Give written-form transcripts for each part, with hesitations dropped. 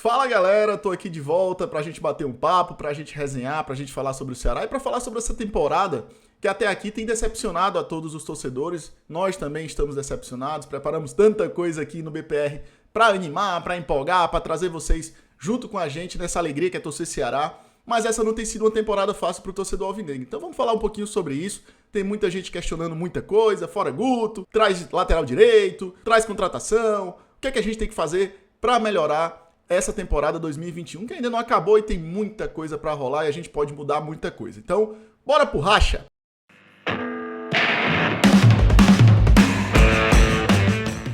Fala galera, tô aqui de volta pra gente bater um papo, pra gente resenhar, pra gente falar sobre o Ceará e pra falar sobre essa temporada que até aqui tem decepcionado a todos os torcedores. Nós também estamos decepcionados, preparamos tanta coisa aqui no BPR pra animar, pra empolgar, pra trazer vocês junto com a gente nessa alegria que é torcer Ceará. Mas essa não tem sido uma temporada fácil pro torcedor alvinegro. Então vamos falar um pouquinho sobre isso. Tem muita gente questionando muita coisa, fora Guto, traz lateral direito, traz contratação. O que é que a gente tem que fazer pra melhorar essa temporada 2021, que ainda não acabou e tem muita coisa pra rolar e a gente pode mudar muita coisa. Então, bora pro racha!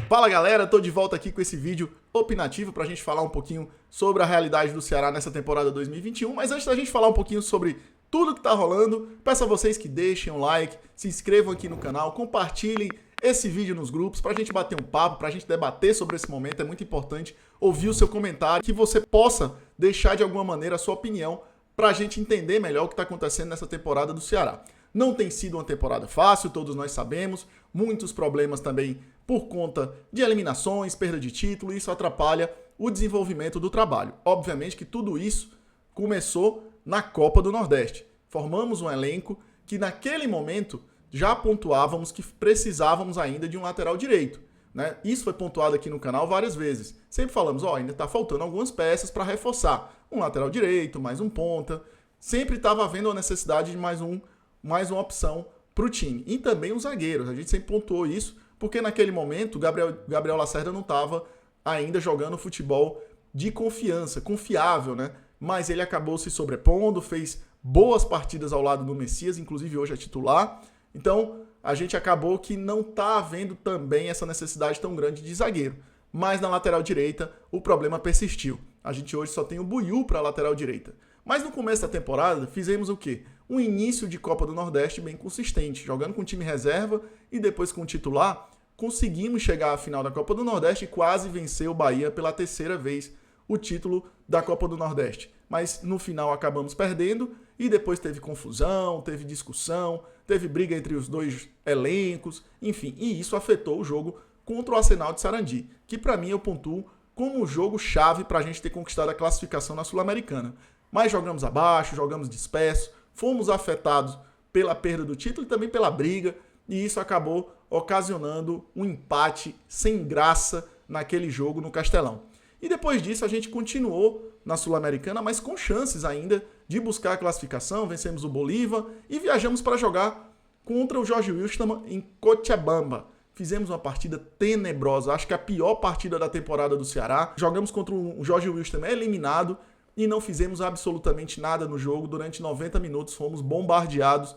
Fala galera, tô de volta aqui com esse vídeo opinativo pra gente falar um pouquinho sobre a realidade do Ceará nessa temporada 2021, mas antes da gente falar um pouquinho sobre tudo que tá rolando, peço a vocês que deixem um like, se inscrevam aqui no canal, compartilhem esse vídeo nos grupos pra gente bater um papo, pra gente debater sobre esse momento. É muito importante ouvir o seu comentário, que você possa deixar de alguma maneira a sua opinião pra gente entender melhor o que tá acontecendo nessa temporada do Ceará. Não tem sido uma temporada fácil, todos nós sabemos, muitos problemas também por conta de eliminações, perda de título, e isso atrapalha o desenvolvimento do trabalho. Obviamente que tudo isso começou na Copa do Nordeste. Formamos um elenco que naquele momento já pontuávamos que precisávamos ainda de um lateral direito, né? Isso foi pontuado aqui no canal várias vezes. Sempre falamos, ainda está faltando algumas peças para reforçar. Um lateral direito, mais um ponta. Sempre estava havendo a necessidade de mais uma opção para o time. E também os zagueiros. A gente sempre pontuou isso, porque naquele momento o Gabriel Lacerda não estava ainda jogando futebol de confiança, confiável, né? Mas ele acabou se sobrepondo, fez boas partidas ao lado do Messias, inclusive hoje é titular. Então, a gente acabou que não está havendo também essa necessidade tão grande de zagueiro. Mas na lateral direita, o problema persistiu. A gente hoje só tem o Buiú para a lateral direita. Mas no começo da temporada, fizemos o quê? Um início de Copa do Nordeste bem consistente. Jogando com time reserva e depois com o titular, conseguimos chegar à final da Copa do Nordeste e quase vencer o Bahia pela terceira vez o título da Copa do Nordeste. Mas no final acabamos perdendo e depois teve confusão, teve discussão, teve briga entre os dois elencos, enfim, e isso afetou o jogo contra o Arsenal de Sarandi, que para mim eu pontuo como um jogo chave para a gente ter conquistado a classificação na Sul-Americana. Mas jogamos abaixo, jogamos disperso, fomos afetados pela perda do título e também pela briga, e isso acabou ocasionando um empate sem graça naquele jogo no Castelão. E depois disso a gente continuou na Sul-Americana, mas com chances ainda de buscar a classificação. Vencemos o Bolívar e viajamos para jogar contra o Jorge Wilstermann em Cochabamba. Fizemos uma partida tenebrosa, acho que a pior partida da temporada do Ceará. Jogamos contra o Jorge Wilstermann eliminado e não fizemos absolutamente nada no jogo. Durante 90 minutos fomos bombardeados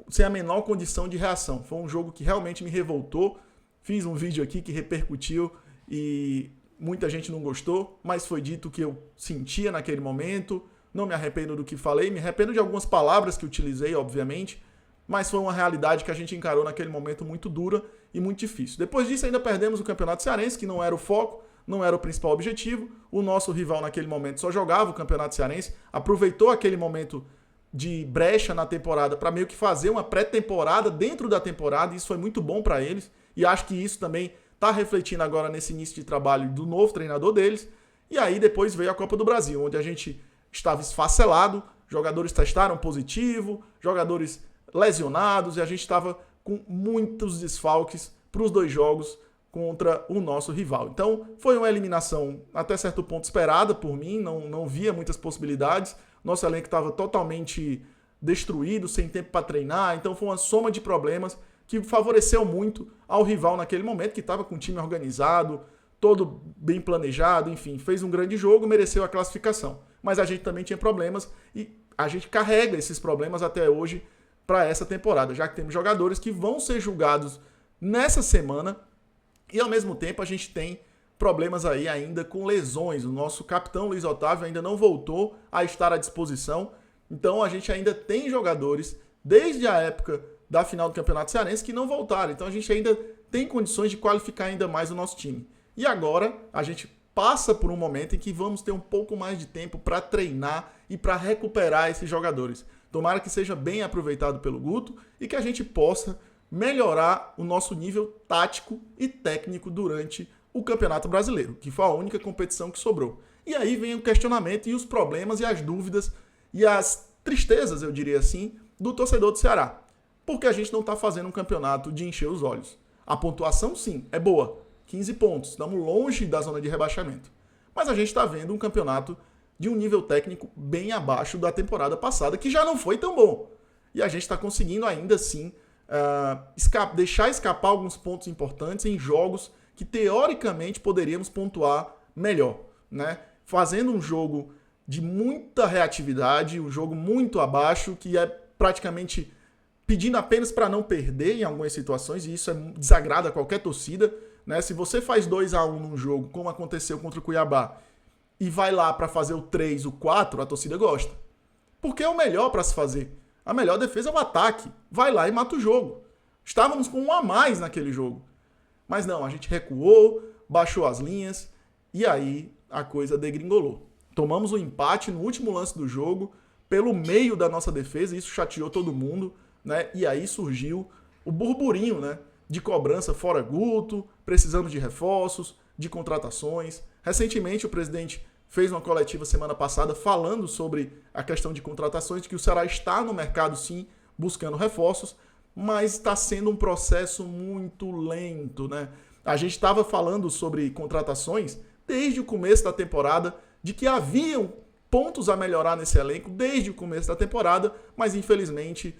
sem a menor condição de reação. Foi um jogo que realmente me revoltou. Fiz um vídeo aqui que repercutiu e muita gente não gostou, mas foi dito o que eu sentia naquele momento. Não me arrependo do que falei, me arrependo de algumas palavras que utilizei, obviamente, mas foi uma realidade que a gente encarou naquele momento muito dura e muito difícil. Depois disso ainda perdemos o Campeonato Cearense, que não era o foco, não era o principal objetivo. O nosso rival naquele momento só jogava o Campeonato Cearense, aproveitou aquele momento de brecha na temporada para meio que fazer uma pré-temporada dentro da temporada, e isso foi muito bom para eles, e acho que isso também está refletindo agora nesse início de trabalho do novo treinador deles. E aí depois veio a Copa do Brasil, onde a gente estava esfacelado, jogadores testaram positivo, jogadores lesionados, e a gente estava com muitos desfalques para os dois jogos contra o nosso rival. Então foi uma eliminação até certo ponto esperada por mim, não via muitas possibilidades. Nosso elenco estava totalmente destruído, sem tempo para treinar, então foi uma soma de problemas que favoreceu muito ao rival naquele momento, que estava com o time organizado, todo bem planejado, enfim, fez um grande jogo, mereceu a classificação. Mas a gente também tinha problemas e a gente carrega esses problemas até hoje para essa temporada, já que temos jogadores que vão ser julgados nessa semana e ao mesmo tempo a gente tem problemas aí ainda com lesões. O nosso capitão Luiz Otávio ainda não voltou a estar à disposição, então a gente ainda tem jogadores desde a época da final do Campeonato Cearense que não voltaram. Então a gente ainda tem condições de qualificar ainda mais o nosso time. E agora a gente passa por um momento em que vamos ter um pouco mais de tempo para treinar e para recuperar esses jogadores. Tomara que seja bem aproveitado pelo Guto e que a gente possa melhorar o nosso nível tático e técnico durante o Campeonato Brasileiro, que foi a única competição que sobrou. E aí vem o questionamento e os problemas e as dúvidas e as tristezas, eu diria assim, do torcedor do Ceará. Porque a gente não está fazendo um campeonato de encher os olhos. A pontuação, sim, é boa. 15 pontos. Estamos longe da zona de rebaixamento. Mas a gente está vendo um campeonato de um nível técnico bem abaixo da temporada passada, que já não foi tão bom. E a gente está conseguindo ainda assim deixar escapar alguns pontos importantes em jogos que teoricamente poderíamos pontuar melhor, né? Fazendo um jogo de muita reatividade, um jogo muito abaixo, que é praticamente pedindo apenas para não perder em algumas situações, e isso desagrada qualquer torcida, né? Se você faz 2-1 num jogo, como aconteceu contra o Cuiabá, e vai lá para fazer o 3, o 4, a torcida gosta. Porque é o melhor para se fazer. A melhor defesa é o ataque. Vai lá e mata o jogo. Estávamos com 1 a mais naquele jogo. Mas não, a gente recuou, baixou as linhas, e aí a coisa degringolou. Tomamos o empate no último lance do jogo, pelo meio da nossa defesa, e isso chateou todo mundo, né? E aí surgiu o burburinho, né? De cobrança fora Guto, precisando de reforços, de contratações. Recentemente o presidente fez uma coletiva semana passada falando sobre a questão de contratações, de que o Ceará está no mercado sim, buscando reforços, mas está sendo um processo muito lento, né? A gente estava falando sobre contratações desde o começo da temporada, de que haviam pontos a melhorar nesse elenco desde o começo da temporada, mas infelizmente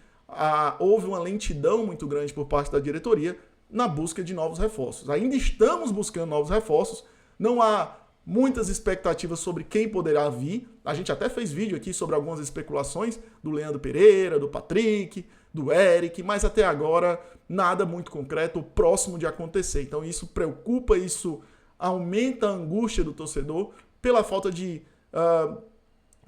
houve uma lentidão muito grande por parte da diretoria na busca de novos reforços. Ainda estamos buscando novos reforços, não há muitas expectativas sobre quem poderá vir. A gente até fez vídeo aqui sobre algumas especulações do Leandro Pereira, do Patrick, do Eric, mas até agora nada muito concreto, próximo de acontecer. Então isso preocupa, isso aumenta a angústia do torcedor pela falta de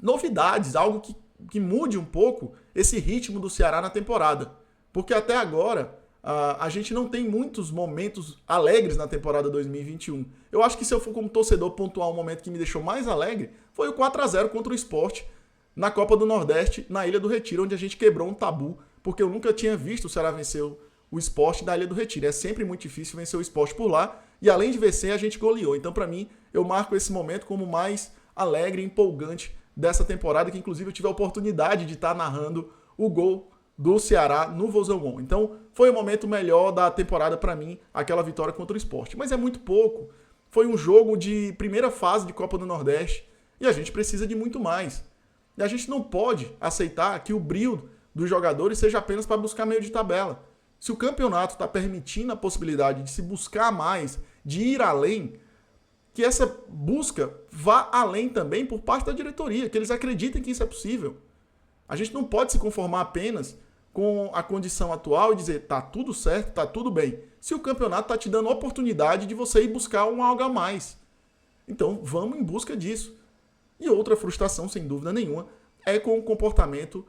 novidades, algo que mude um pouco esse ritmo do Ceará na temporada. Porque até agora a gente não tem muitos momentos alegres na temporada 2021. Eu acho que se eu for como torcedor pontuar um momento que me deixou mais alegre, foi o 4-0 contra o Sport na Copa do Nordeste, na Ilha do Retiro, onde a gente quebrou um tabu, porque eu nunca tinha visto o Ceará vencer o Sport da Ilha do Retiro. É sempre muito difícil vencer o Sport por lá, e além de vencer, a gente goleou. Então, para mim, eu marco esse momento como mais alegre e empolgante dessa temporada, que inclusive eu tive a oportunidade de estar narrando o gol do Ceará no Vozão. Então, foi o momento melhor da temporada para mim, aquela vitória contra o Sport. Mas é muito pouco. Foi um jogo de primeira fase de Copa do Nordeste e a gente precisa de muito mais. E a gente não pode aceitar que o brilho dos jogadores seja apenas para buscar meio de tabela. Se o campeonato está permitindo a possibilidade de se buscar mais, de ir além, que essa busca vá além também por parte da diretoria, que eles acreditem que isso é possível. A gente não pode se conformar apenas com a condição atual e dizer, tá tudo certo, tá tudo bem, se o campeonato tá te dando a oportunidade de você ir buscar um algo a mais. Então, vamos em busca disso. E outra frustração, sem dúvida nenhuma, é com o comportamento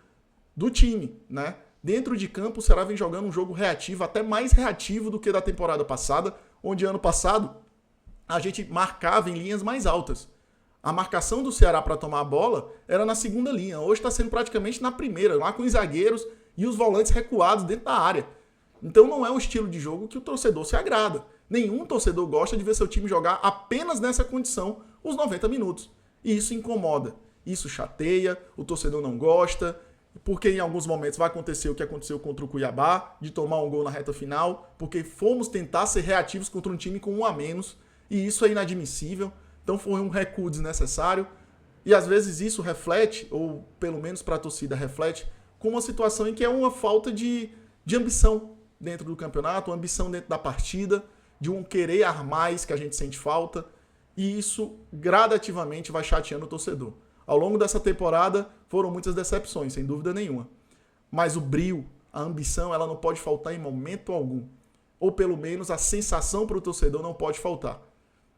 do time, né? Dentro de campo, o Ceará vem jogando um jogo reativo, até mais reativo do que da temporada passada, onde ano passado a gente marcava em linhas mais altas. A marcação do Ceará para tomar a bola era na segunda linha. Hoje está sendo praticamente na primeira, lá com os zagueiros e os volantes recuados dentro da área. Então não é um estilo de jogo que o torcedor se agrada. Nenhum torcedor gosta de ver seu time jogar apenas nessa condição os 90 minutos. E isso incomoda, isso chateia, o torcedor não gosta, porque em alguns momentos vai acontecer o que aconteceu contra o Cuiabá, de tomar um gol na reta final, porque fomos tentar ser reativos contra um time com 1 a menos, e isso é inadmissível. Então foi um recuo desnecessário, e às vezes isso reflete, ou pelo menos para a torcida reflete, com uma situação em que é uma falta de ambição dentro do campeonato, uma ambição dentro da partida, de um querer ar mais que a gente sente falta, e isso gradativamente vai chateando o torcedor. Ao longo dessa temporada foram muitas decepções, sem dúvida nenhuma. Mas o brio, a ambição, ela não pode faltar em momento algum. Ou pelo menos a sensação para o torcedor não pode faltar.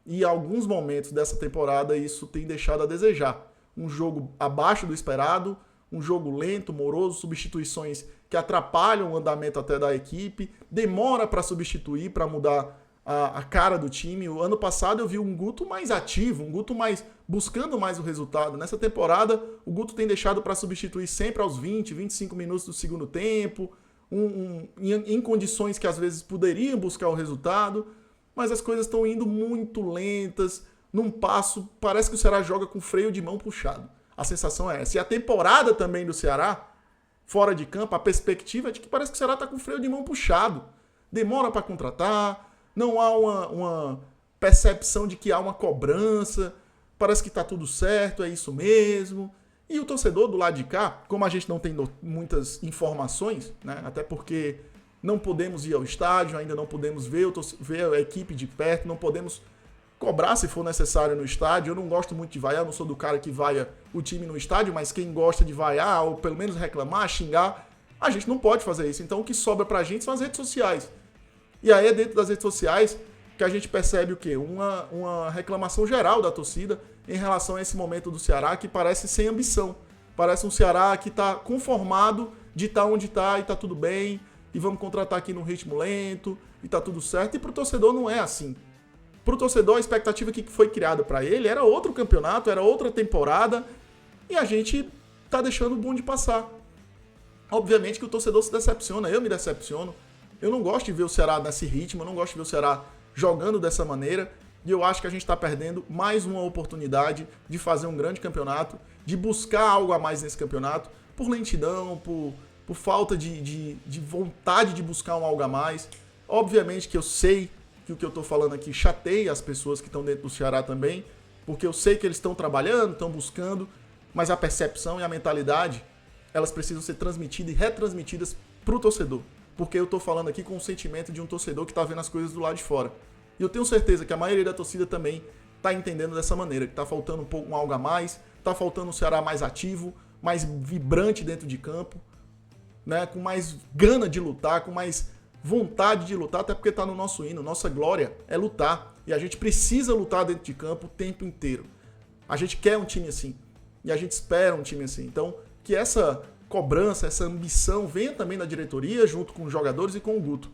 E em alguns momentos dessa temporada isso tem deixado a desejar. Um jogo abaixo do esperado, um jogo lento, moroso, substituições que atrapalham o andamento até da equipe, demora para substituir, para mudar a cara do time. O ano passado eu vi um Guto mais ativo, um Guto mais buscando mais o resultado. Nessa temporada, o Guto tem deixado para substituir sempre aos 20, 25 minutos do segundo tempo, em condições que às vezes poderiam buscar o resultado, mas as coisas estão indo muito lentas, num passo, parece que o Ceará joga com freio de mão puxado. A sensação é essa. E a temporada também do Ceará, fora de campo, a perspectiva é de que parece que o Ceará está com freio de mão puxado. Demora para contratar, não há uma percepção de que há uma cobrança, parece que está tudo certo, é isso mesmo. E o torcedor do lado de cá, como a gente não tem muitas informações, né, até porque não podemos ir ao estádio, ainda não podemos ver a equipe de perto, não podemos cobrar se for necessário no estádio. Eu não gosto muito de vaiar, eu não sou do cara que vaia o time no estádio, mas quem gosta de vaiar ou pelo menos reclamar, xingar, a gente não pode fazer isso. Então o que sobra pra gente são as redes sociais. E aí é dentro das redes sociais que a gente percebe o quê? Uma reclamação geral da torcida em relação a esse momento do Ceará que parece sem ambição. Parece um Ceará que está conformado de estar onde está e está tudo bem, e vamos contratar aqui num ritmo lento, e está tudo certo. E para o torcedor não é assim. Para o torcedor, a expectativa que foi criada para ele era outro campeonato, era outra temporada, e a gente está deixando o bonde passar. Obviamente que o torcedor se decepciona, eu me decepciono. Eu não gosto de ver o Ceará nesse ritmo, eu não gosto de ver o Ceará jogando dessa maneira, e eu acho que a gente está perdendo mais uma oportunidade de fazer um grande campeonato, de buscar algo a mais nesse campeonato, por lentidão, por falta de vontade de buscar um algo a mais. Obviamente que eu sei que o que eu estou falando aqui chateia as pessoas que estão dentro do Ceará também, porque eu sei que eles estão trabalhando, estão buscando, mas a percepção e a mentalidade, elas precisam ser transmitidas e retransmitidas para o torcedor. Porque eu estou falando aqui com o sentimento de um torcedor que está vendo as coisas do lado de fora. E eu tenho certeza que a maioria da torcida também está entendendo dessa maneira, que está faltando um pouco um algo a mais, está faltando um Ceará mais ativo, mais vibrante dentro de campo, né, com mais gana de lutar, com mais vontade de lutar, até porque está no nosso hino. Nossa glória é lutar. E a gente precisa lutar dentro de campo o tempo inteiro. A gente quer um time assim. E a gente espera um time assim. Então, que essa cobrança, essa ambição venha também da diretoria, junto com os jogadores e com o Guto.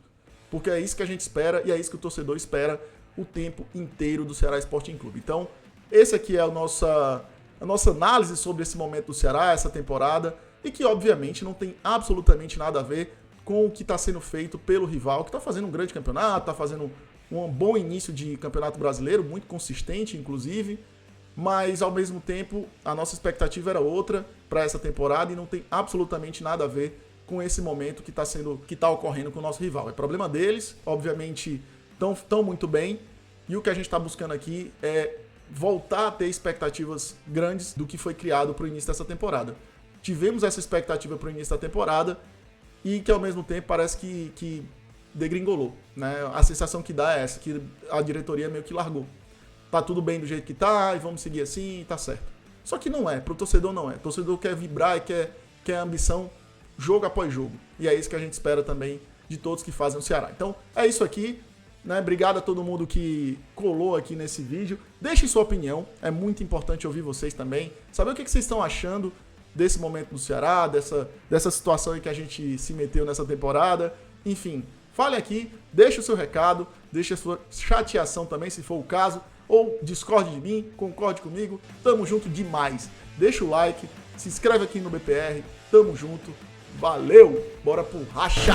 Porque é isso que a gente espera e é isso que o torcedor espera o tempo inteiro do Ceará Sporting Clube. Então, esse aqui é a nossa análise sobre esse momento do Ceará, essa temporada, e que obviamente não tem absolutamente nada a ver com o que está sendo feito pelo rival, que está fazendo um grande campeonato, está fazendo um bom início de campeonato brasileiro, muito consistente, inclusive, mas ao mesmo tempo a nossa expectativa era outra para essa temporada e não tem absolutamente nada a ver com esse momento que está ocorrendo com o nosso rival. É problema deles, obviamente estão muito bem, e o que a gente está buscando aqui é voltar a ter expectativas grandes do que foi criado para o início dessa temporada. Tivemos essa expectativa para o início da temporada, e que ao mesmo tempo parece que degringolou, né? A sensação que dá é essa, que a diretoria meio que largou. Tá tudo bem do jeito que tá, e vamos seguir assim, e tá certo. Só que não é, pro torcedor não é. O torcedor quer vibrar e quer ambição jogo após jogo. E é isso que a gente espera também de todos que fazem o Ceará. Então, é isso aqui, né? Obrigado a todo mundo que colou aqui nesse vídeo. Deixem sua opinião, é muito importante ouvir vocês também. Saber o que vocês estão achando desse momento do Ceará, dessa situação em que a gente se meteu nessa temporada. Enfim, fale aqui, deixe o seu recado, deixe a sua chateação também, se for o caso, ou discorde de mim, concorde comigo, tamo junto demais. Deixa o like, se inscreve aqui no BPR, tamo junto, valeu, bora pro racha!